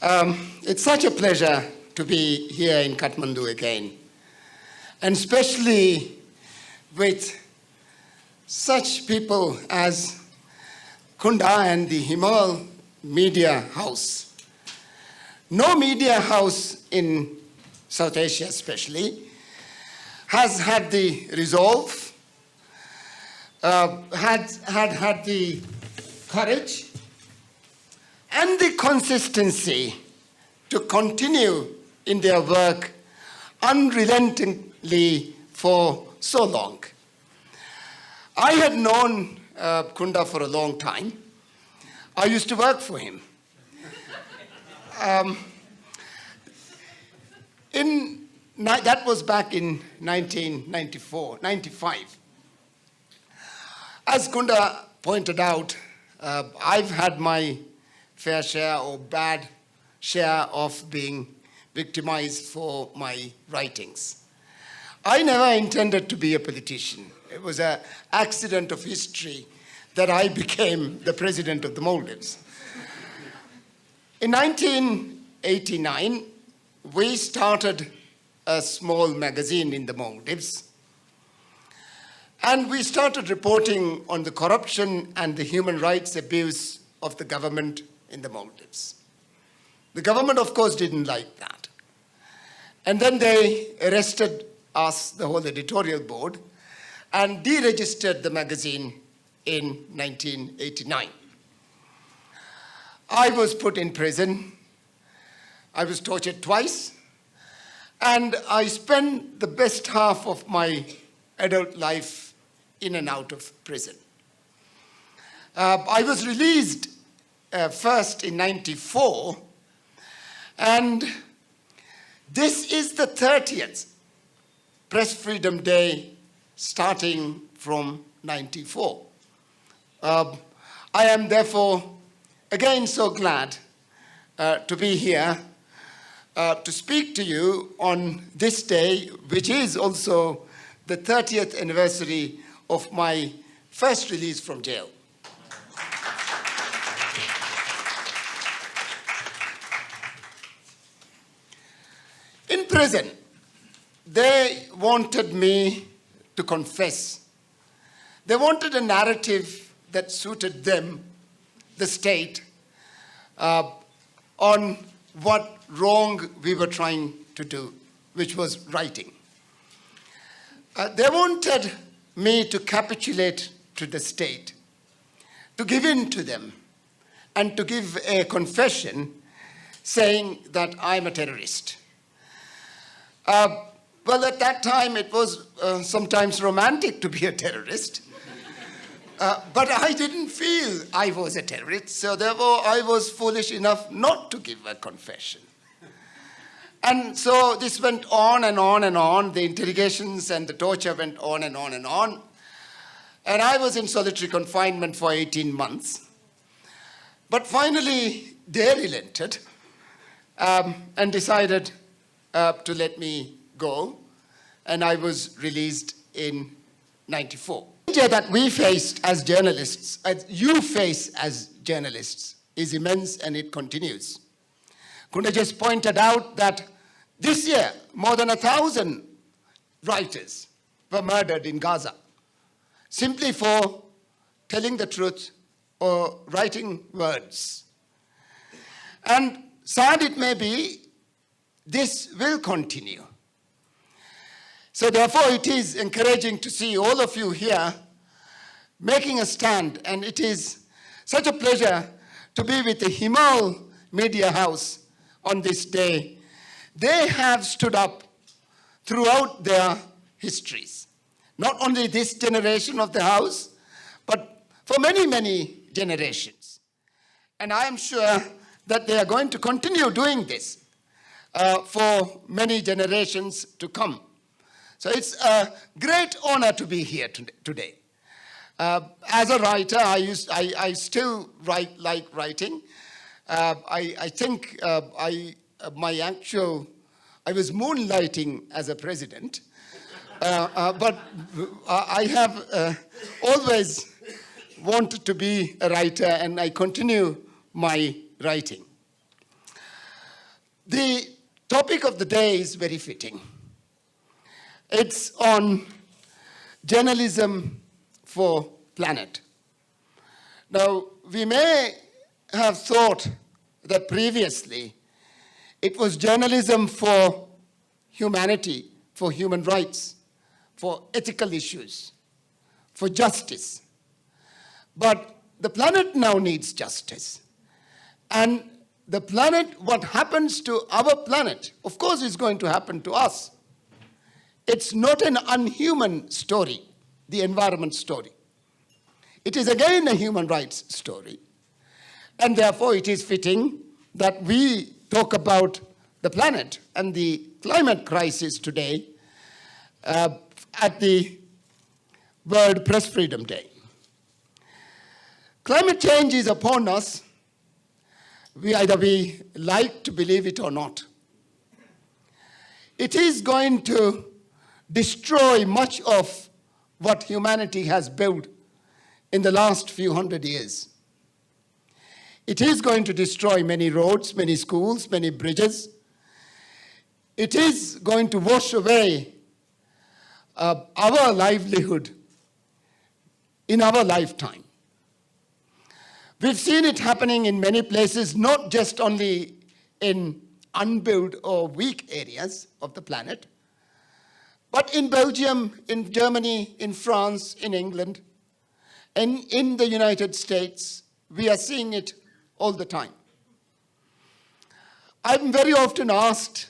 It's such a pleasure to be here in Kathmandu again, and especially with such people as Kunda and the Himal Media House. No media house in South Asia especially has had the resolve, had the courage and the consistency to continue in their work unrelentingly for so long. I had known Kunda for a long time. I used to work for him. That was back in 1995. As Kunda pointed out, I've had my fair share or bad share of being victimized for my writings. I never intended to be a politician. It was an accident of history that I became the president of the Maldives. In 1989, we started a small magazine in the Maldives, and we started reporting on the corruption and the human rights abuse of the government in the Maldives. The government, of course, didn't like that. And then they arrested us, the whole editorial board, and deregistered the magazine in 1989. I was put in prison. I was tortured twice. And I spent the best half of my adult life in and out of prison. I was released first in 94, and this is the 30th Press Freedom Day starting from 94. I am therefore again so glad to be here to speak to you on this day, which is also the 30th anniversary of my first release from jail. In prison, they wanted me to confess. They wanted a narrative that suited them, the state, on what wrong we were trying to do, which was writing. They wanted me to capitulate to the state, to give in to them, and to give a confession saying that I'm a terrorist. Well, at that time, it was sometimes romantic to be a terrorist. But I didn't feel I was a terrorist, so therefore I was foolish enough not to give a confession. And so this went on and on and on. The interrogations and the torture went on and on and on. And I was in solitary confinement for 18 months. But finally, they relented and decided to let me go. And I was released in 94. The danger that we faced as journalists, as you face as journalists, is immense, and it continues. Kunda just pointed out that this year, more than 1,000 writers were murdered in Gaza, simply for telling the truth or writing words. And sad it may be, this will continue. So therefore, it is encouraging to see all of you here making a stand, and it is such a pleasure to be with the Himal Media House on this day. They have stood up throughout their histories, not only this generation of the house, but for many, many generations. And I am sure that they are going to continue doing this for many generations to come. So it's a great honor to be here today. As a writer, I still like writing. I think I was moonlighting as a president, but I have always wanted to be a writer, and I continue my writing. The topic of the day is very fitting. It's on journalism for planet. Now, we may have thought that previously it was journalism for humanity, for human rights, for ethical issues, for justice. But the planet now needs justice. And the planet, what happens to our planet, of course, is going to happen to us. It's not an unhuman story, the environment story. It is again a human rights story. And therefore, it is fitting that we talk about the planet and the climate crisis today at the World Press Freedom Day. Climate change is upon us. Either we like to believe it or not. It is going to destroy much of what humanity has built in the last few hundred years. It is going to destroy many roads, many schools, many bridges. It is going to wash away our livelihood in our lifetime. We've seen it happening in many places, not just only in unbuilt or weak areas of the planet, but in Belgium, in Germany, in France, in England, and in the United States. We are seeing it all the time. I'm very often asked,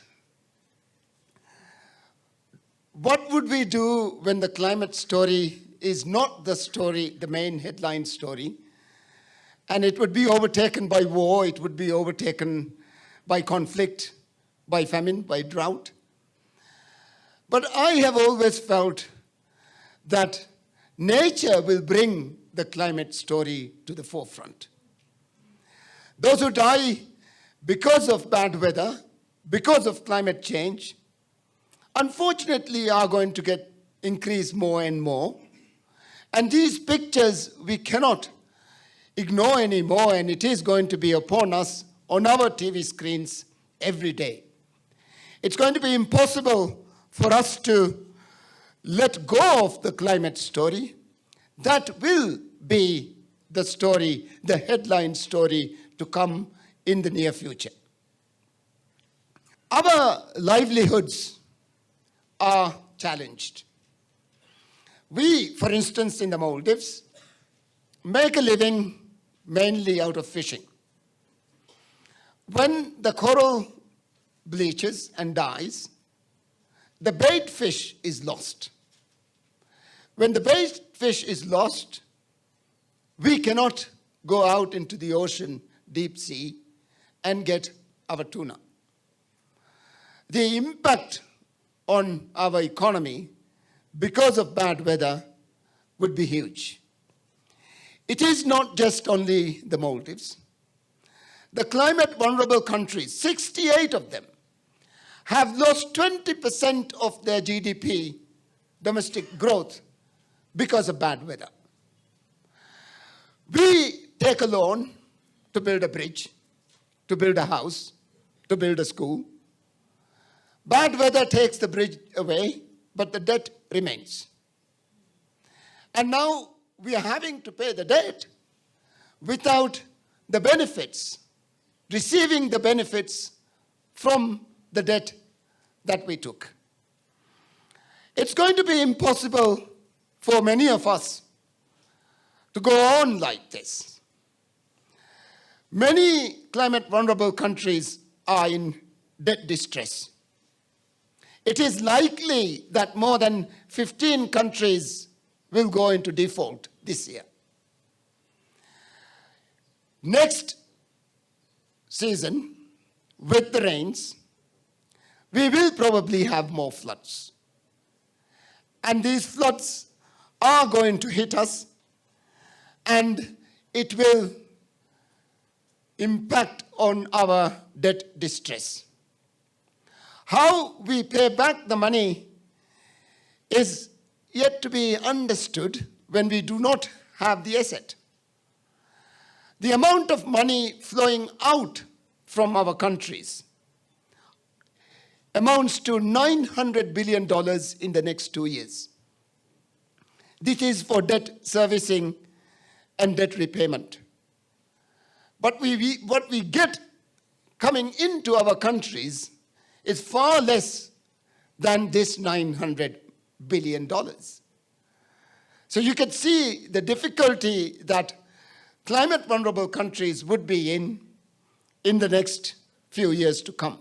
what would we do when the climate story is not the story, the main headline story, and it would be overtaken by war, it would be overtaken by conflict, by famine, by drought? But I have always felt that nature will bring the climate story to the forefront. Those who die because of bad weather, because of climate change, unfortunately are going to increase more and more. And these pictures we cannot ignore anymore, and it is going to be upon us on our TV screens every day. It's going to be impossible for us to let go of the climate story. That will be the story, the headline story to come in the near future. Our livelihoods are challenged. We, for instance, in the Maldives, make a living mainly out of fishing. When the coral bleaches and dies, the bait fish is lost. When the bait fish is lost, we cannot go out into the ocean, deep sea, and get our tuna. The impact on our economy because of bad weather would be huge. It is not just only the Maldives. The climate vulnerable countries, 68 of them, have lost 20% of their GDP, domestic growth, because of bad weather. We take a loan to build a bridge, to build a house, to build a school. Bad weather takes the bridge away, but the debt remains. And now we are having to pay the debt without the benefits, receiving the benefits from the debt that we took. It's going to be impossible for many of us to go on like this. Many climate vulnerable countries are in debt distress. It is likely that more than 15 countries will go into default this year. Next season, with the rains, we will probably have more floods. And these floods are going to hit us, and it will impact on our debt distress. How we pay back the money is yet to be understood when we do not have the asset. The amount of money flowing out from our countries amounts to $900 billion in the next 2 years. This is for debt servicing and debt repayment. But what we get coming into our countries is far less than this $900 billion. So you can see the difficulty that climate vulnerable countries would be in the next few years to come.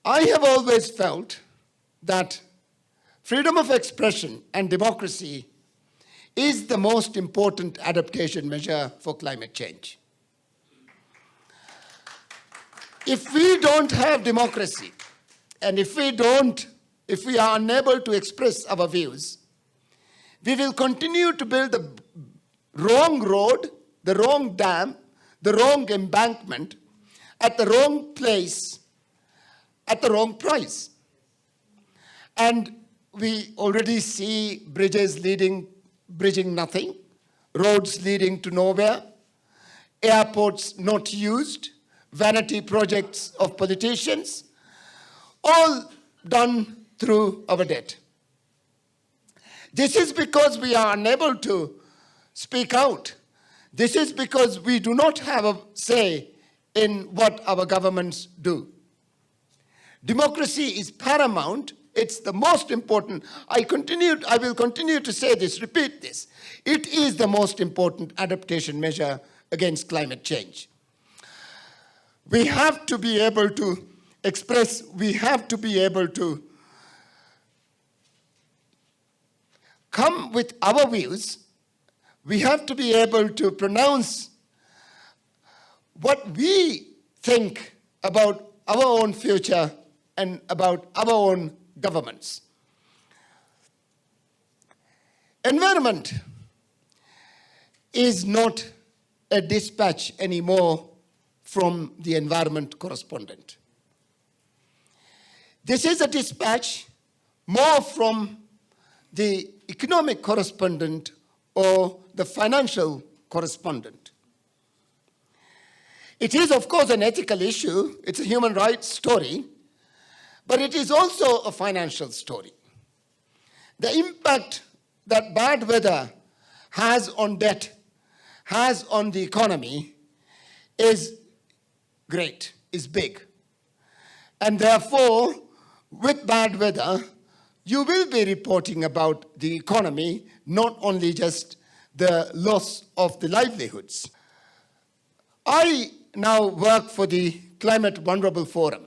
I have always felt that freedom of expression and democracy is the most important adaptation measure for climate change. If we don't have democracy, and if we are unable to express our views, we will continue to build the wrong road, the wrong dam, the wrong embankment, at the wrong place, at the wrong price. And we already see bridges bridging nothing, roads leading to nowhere, airports not used, vanity projects of politicians, all done through our debt. This is because we are unable to speak out. This is because we do not have a say in what our governments do. Democracy is paramount. It's the most important. I will continue to say this, repeat this. It is the most important adaptation measure against climate change. We have to be able to express, we have to be able to come with our views. We have to be able to pronounce what we think about our own future and about our own governments. Environment is not a dispatch anymore from the environment correspondent. This is a dispatch more from the economic correspondent or the financial correspondent. It is, of course, an ethical issue. It's a human rights story, but it is also a financial story. The impact that bad weather has on debt, has on the economy, is great, is big. And therefore, with bad weather, you will be reporting about the economy, not only just the loss of the livelihoods. I now work for the Climate Vulnerable Forum.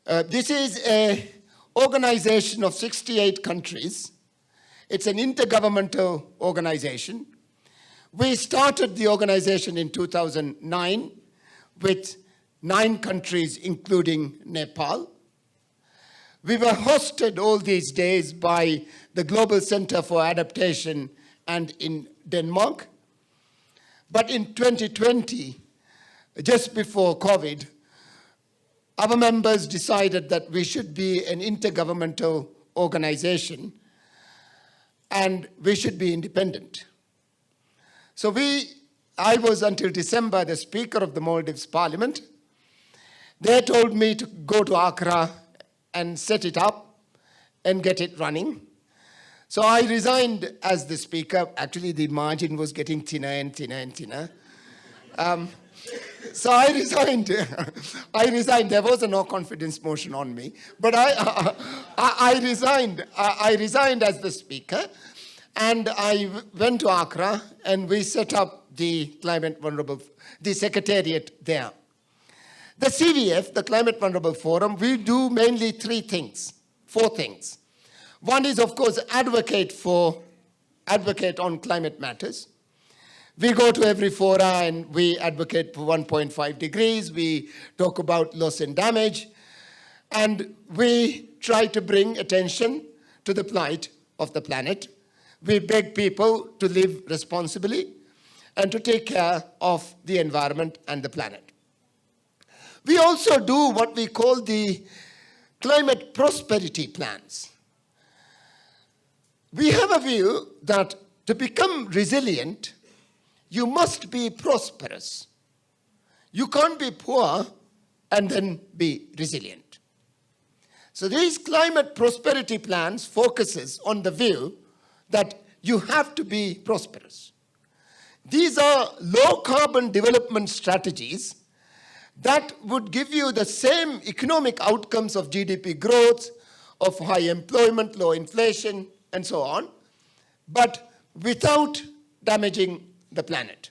This is an organization of 68 countries. It's an intergovernmental organization. We started the organization in 2009 with 9 countries, including Nepal. We were hosted all these days by the Global Center for Adaptation and in Denmark. But in 2020, just before COVID, our members decided that we should be an intergovernmental organization and we should be independent. So I was until December the Speaker of the Maldives Parliament. They told me to go to Accra and set it up and get it running. So I resigned as the Speaker. Actually, the margin was getting thinner and thinner and thinner. So I resigned. There was a no confidence motion on me, but I resigned. I resigned as the Speaker, and I went to Accra, and we set up the the Secretariat there. The CVF, the Climate Vulnerable Forum, we do mainly 4 things. One is, of course, advocate on climate matters. We go to every fora and we advocate for 1.5 degrees. We talk about loss and damage. And we try to bring attention to the plight of the planet. We beg people to live responsibly and to take care of the environment and the planet. We also do what we call the climate prosperity plans. We have a view that to become resilient, you must be prosperous. You can't be poor and then be resilient. So these climate prosperity plans focuses on the view that you have to be prosperous. These are low-carbon development strategies that would give you the same economic outcomes of GDP growth, of high employment, low inflation, and so on, but without damaging the planet.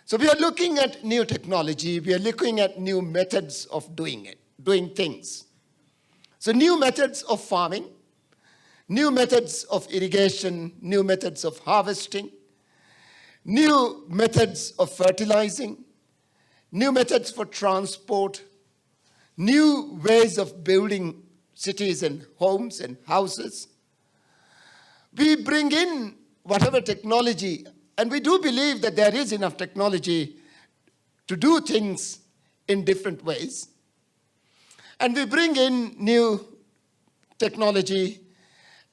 So we are looking at new technology, we are looking at new methods of doing things. So new methods of farming, new methods of irrigation, new methods of harvesting, new methods of fertilizing, new methods for transport, new ways of building cities and homes and houses. We bring in whatever technology, and we do believe that there is enough technology to do things in different ways. And we bring in new technology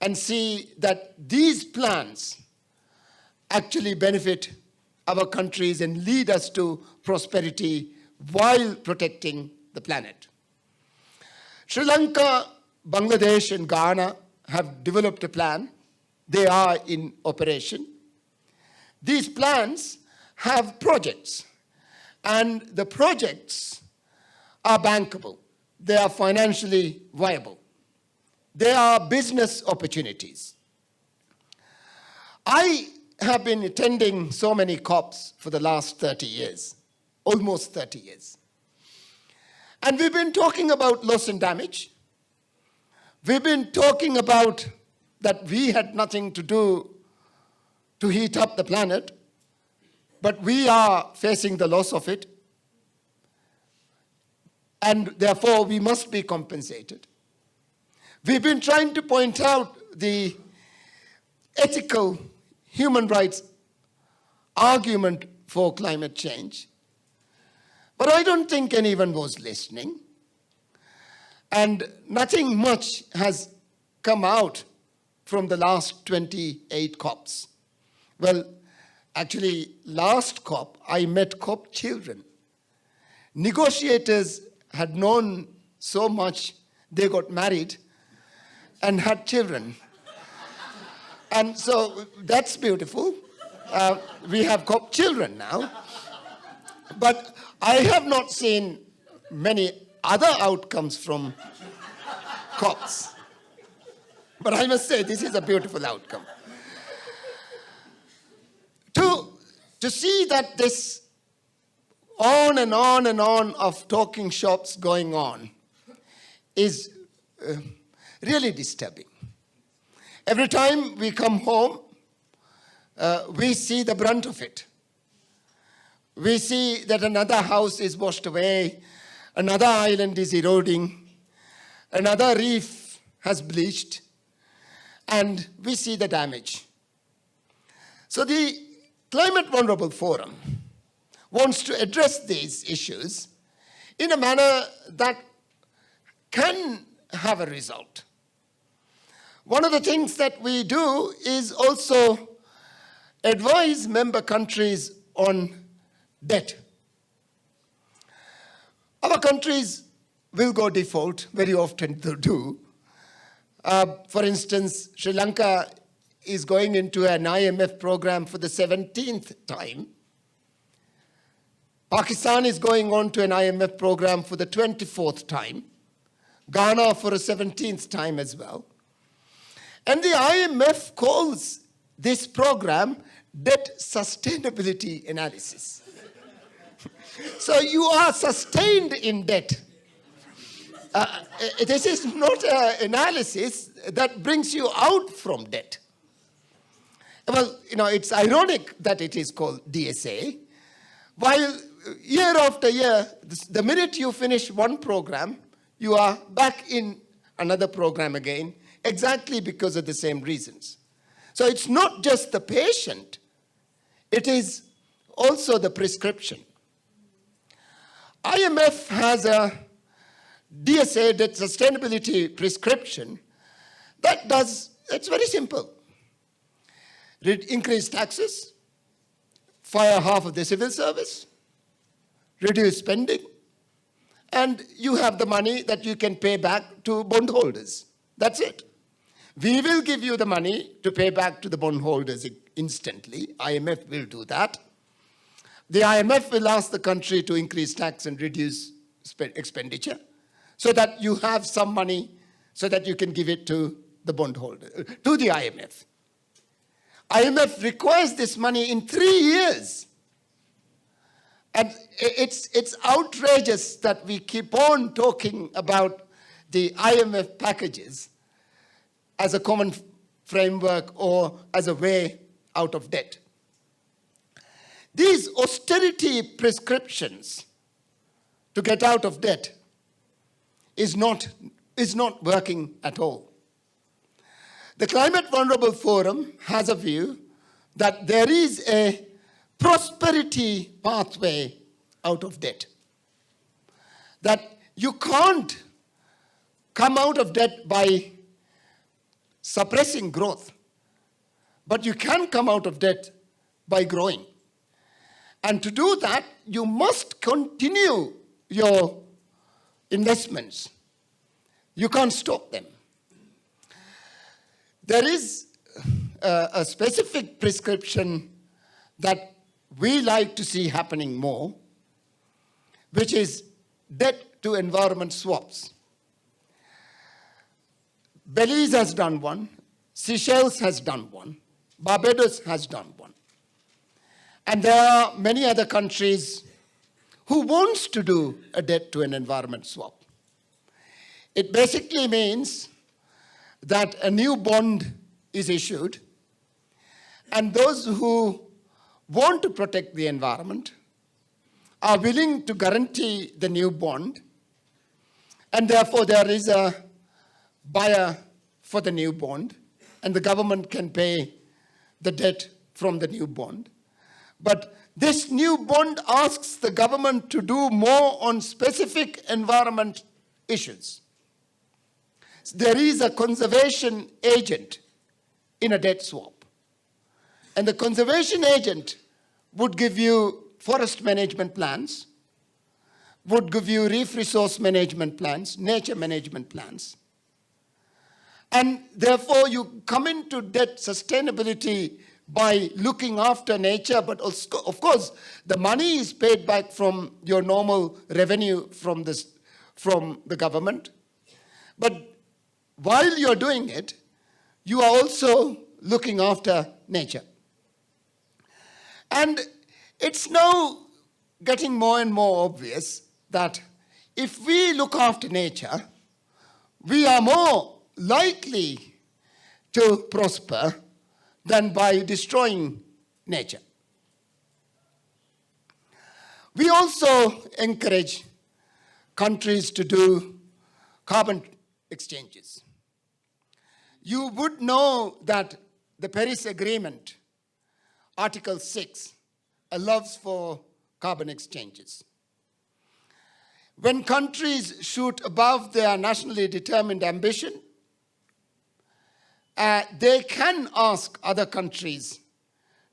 and see that these plans actually benefit our countries and lead us to prosperity while protecting the planet. Sri Lanka, Bangladesh, and Ghana have developed a plan. They are in operation. These plans have projects, and the projects are bankable. They are financially viable. They are business opportunities. I have been attending so many COPs for the last 30 years, almost 30 years. And we've been talking about loss and damage. We've been talking about that we had nothing to do to heat up the planet, but we are facing the loss of it, and therefore we must be compensated. We've been trying to point out the ethical human rights argument for climate change, but I don't think anyone was listening, and nothing much has come out from the last 28 COPs. Well, actually, last COP, I met COP children. Negotiators had known so much, they got married and had children. And so that's beautiful. We have COP children now. But I have not seen many other outcomes from COPs. But I must say, this is a beautiful outcome. To see that this on and on and on of talking shops going on is really disturbing. Every time we come home, we see the brunt of it. We see that another house is washed away, another island is eroding, another reef has bleached, and we see the damage. So the Climate Vulnerable Forum wants to address these issues in a manner that can have a result. One of the things that we do is also advise member countries on debt. Our countries will go default, very often they do. For instance, Sri Lanka is going into an IMF program for the 17th time. Pakistan is going on to an IMF program for the 24th time. Ghana for a 17th time as well. And the IMF calls this program debt sustainability analysis. So you are sustained in debt. This is not an analysis that brings you out from debt. Well, it's ironic that it is called DSA, while year after year, the minute you finish one program, you are back in another program again, exactly because of the same reasons. So it's not just the patient, it is also the prescription. IMF has a DSA, debt sustainability prescription, it's very simple. Increase taxes, fire half of the civil service, reduce spending, and you have the money that you can pay back to bondholders. That's it. We will give you the money to pay back to the bondholders instantly. IMF will do that. The IMF will ask the country to increase tax and reduce expenditure so that you have some money so that you can give it to the bondholder, to the IMF. IMF requires this money in 3 years. And it's outrageous that we keep on talking about the IMF packages as a common framework or as a way out of debt. These austerity prescriptions to get out of debt is not working at all. The Climate Vulnerable Forum has a view that there is a prosperity pathway out of debt. That you can't come out of debt by suppressing growth, but you can come out of debt by growing. And to do that, you must continue your investments. You can't stop them. There is a specific prescription that we like to see happening more, which is debt to environment swaps. Belize has done one, Seychelles has done one, Barbados has done one. And there are many other countries who wants to do a debt to an environment swap. It basically means that a new bond is issued, and those who want to protect the environment are willing to guarantee the new bond, and therefore there is a buyer for the new bond, and the government can pay the debt from the new bond. But this new bond asks the government to do more on specific environment issues. There is a conservation agent in a debt swap. And the conservation agent would give you forest management plans, would give you reef resource management plans, nature management plans. And therefore, you come into debt sustainability by looking after nature, but also, of course, the money is paid back from your normal revenue from the government. But while you're doing it, you are also looking after nature. And it's now getting more and more obvious that if we look after nature, we are more likely to prosper than by destroying nature. We also encourage countries to do carbon exchanges. You would know that the Paris Agreement, Article 6, allows for carbon exchanges. When countries shoot above their nationally determined ambition, they can ask other countries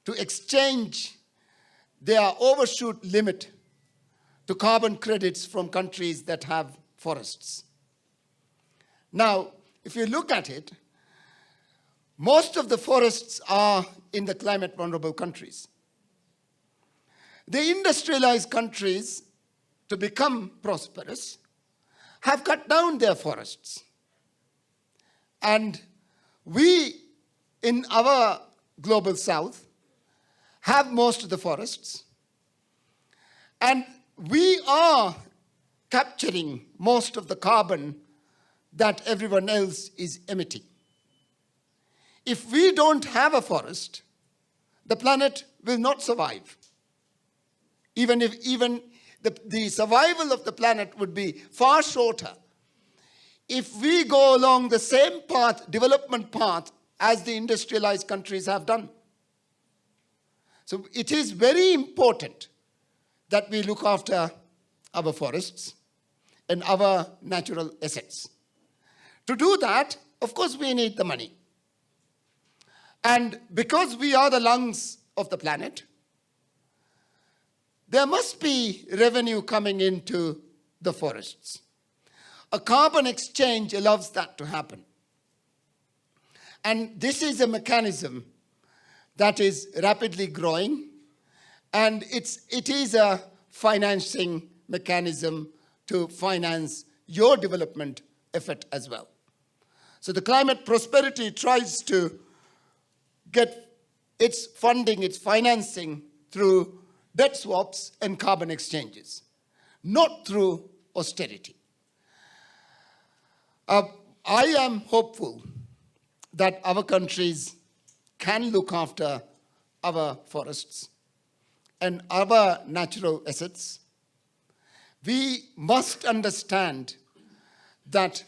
to exchange their overshoot limit to carbon credits from countries that have forests. Now, if you look at it, most of the forests are in the climate vulnerable countries. The industrialized countries, to become prosperous, have cut down their forests. And we, in our global south, have most of the forests. And we are capturing most of the carbon that everyone else is emitting. If we don't have a forest, the planet will not survive. Even the survival of the planet would be far shorter if we go along the same path, development path, as the industrialized countries have done. So it is very important that we look after our forests and our natural assets. To do that, of course, we need the money. And because we are the lungs of the planet, there must be revenue coming into the forests. A carbon exchange allows that to happen. And this is a mechanism that is rapidly growing, and it is a financing mechanism to finance your development effort as well. So the Climate Prosperity tries to get its funding, its financing through debt swaps and carbon exchanges, not through austerity. I am hopeful that our countries can look after our forests and our natural assets. We must understand that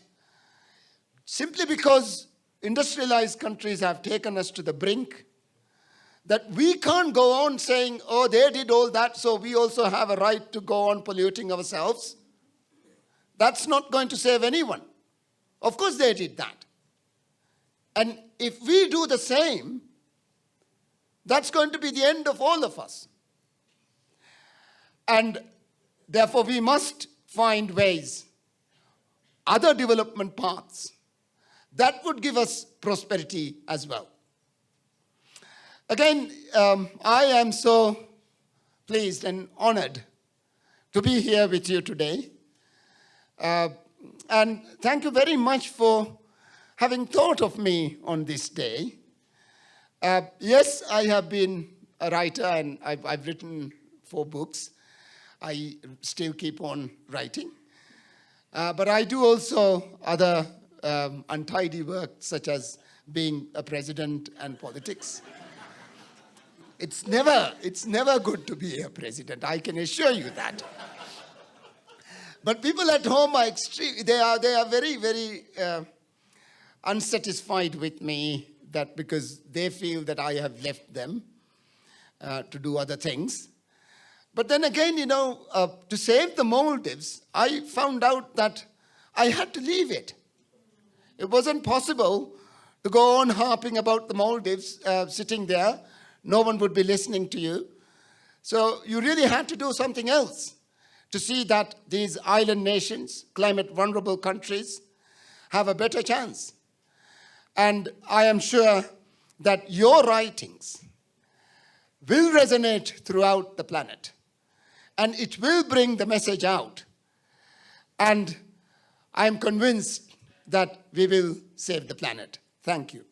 simply because industrialized countries have taken us to the brink, that we can't go on saying, oh, they did all that, so we also have a right to go on polluting ourselves. That's not going to save anyone. Of course they did that. And if we do the same, that's going to be the end of all of us. And therefore we must find ways, other development paths, that would give us prosperity as well. Again, I am so pleased and honored to be here with you today. And thank you very much for having thought of me on this day. Yes, I have been a writer and I've written 4 books. I still keep on writing. But I do also other untidy work, such as being a president and politics. It's never good to be a president, I can assure you that. But people at home are they are very, very unsatisfied with me, that because they feel that I have left them to do other things. But then again, to save the Maldives, I found out that I had to leave it. It wasn't possible to go on harping about the Maldives, sitting there. No one would be listening to you. So you really had to do something else to see that these island nations, climate vulnerable countries, have a better chance. And I am sure that your writings will resonate throughout the planet. And it will bring the message out. And I'm convinced that we will save the planet. Thank you.